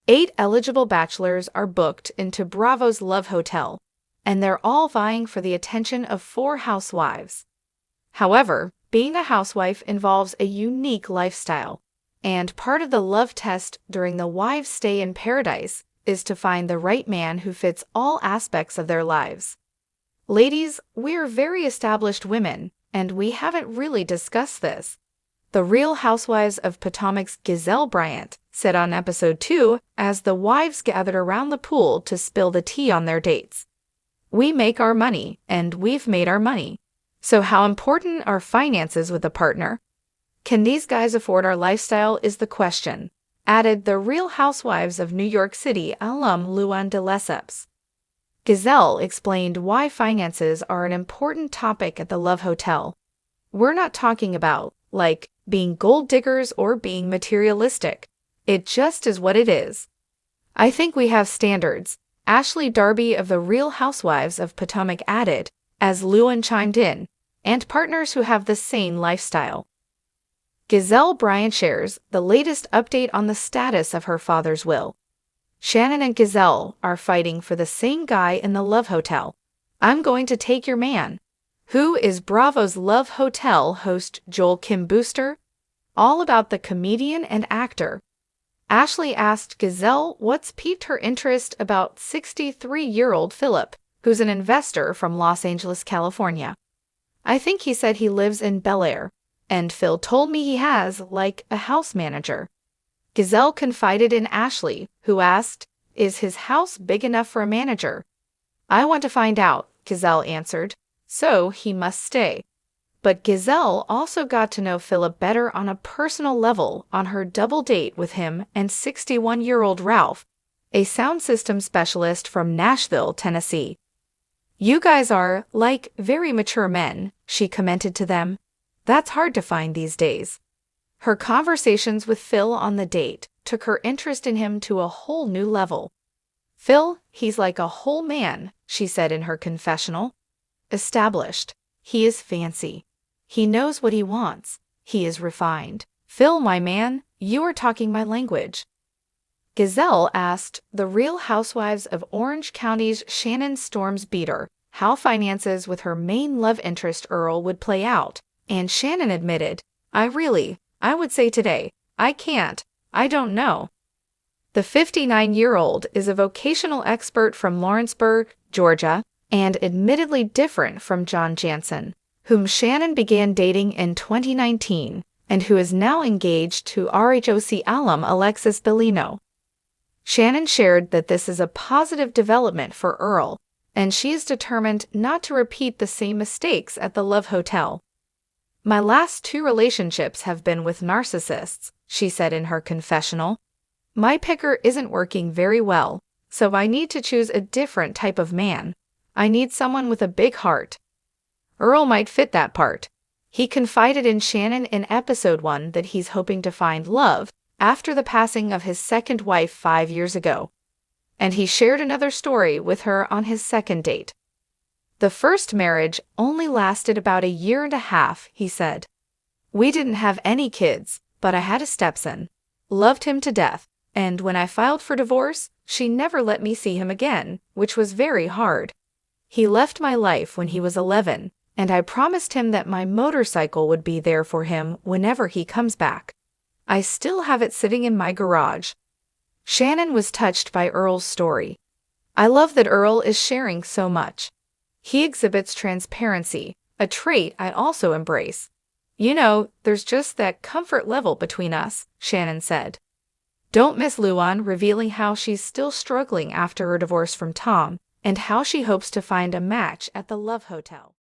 8 eligible bachelors are booked into Bravo's Love Hotel, and they're all vying for the attention of 4 housewives. However, being a housewife involves a unique lifestyle, and part of the love test during the wives' stay in paradise is to find the right man who fits all aspects of their lives. Ladies, we're very established women, and we haven't really discussed this. The Real Housewives of Potomac's Gizelle Bryant said on episode 2 as the wives gathered around the pool to spill the tea on their dates. We make our money, and we've made our money. So how important are finances with a partner? Can these guys afford our lifestyle is the question, added the Real Housewives of New York City alum Luann de Lesseps. Gizelle explained why finances are an important topic at the Love Hotel. We're not talking about, like, being gold diggers or being materialistic. It just is what it is. I think we have standards, Ashley Darby of the Real Housewives of Potomac added, as Luann chimed in, and partners who have the same lifestyle. Gizelle Bryant shares the latest update on the status of her father's will. Shannon and Gizelle are fighting for the same guy in the Love Hotel. I'm going to take your man. Who is Bravo's Love Hotel host Joel Kim Booster? All about the comedian and actor. Ashley asked Gizelle what's piqued her interest about 63-year-old Philip, who's an investor from Los Angeles, California. I think he said he lives in Bel Air, and Phil told me he has, like, a house manager. Gizelle confided in Ashley, who asked, is his house big enough for a manager? I want to find out, Gizelle answered. So he must stay. But Gizelle also got to know Philip better on a personal level on her double date with him and 61-year-old Ralph, a sound system specialist from Nashville, Tennessee. You guys are, like, very mature men, she commented to them. That's hard to find these days. Her conversations with Phil on the date took her interest in him to a whole new level. Phil, he's like a whole man, she said in her confessional. Established. He is fancy. He knows what he wants. He is refined. Phil, my man, you are talking my language. Gizelle asked the Real Housewives of Orange County's Shannon Beador how finances with her main love interest Earl would play out, and Shannon admitted, I would say today, I don't know. The 59-year-old is a vocational expert from Lawrenceburg, Georgia, and admittedly different from John Jansen, whom Shannon began dating in 2019 and who is now engaged to RHOC alum Alexis Bellino. Shannon shared that this is a positive development for Earl, and she is determined not to repeat the same mistakes at the Love Hotel. My last 2 relationships have been with narcissists, she said in her confessional. My picker isn't working very well, so I need to choose a different type of man. I need someone with a big heart. Earl might fit that part. He confided in Shannon in episode 1 that he's hoping to find love after the passing of his second wife 5 years ago. And he shared another story with her on his second date. The first marriage only lasted about 1.5 years, he said. We didn't have any kids, but I had a stepson. Loved him to death, and when I filed for divorce, she never let me see him again, which was very hard. He left my life when he was 11, and I promised him that my motorcycle would be there for him whenever he comes back. I still have it sitting in my garage. Shannon was touched by Earl's story. I love that Earl is sharing so much. He exhibits transparency, a trait I also embrace. You know, there's just that comfort level between us, Shannon said. Don't miss Luann revealing how she's still struggling after her divorce from Tom, and how she hopes to find a match at the Love Hotel.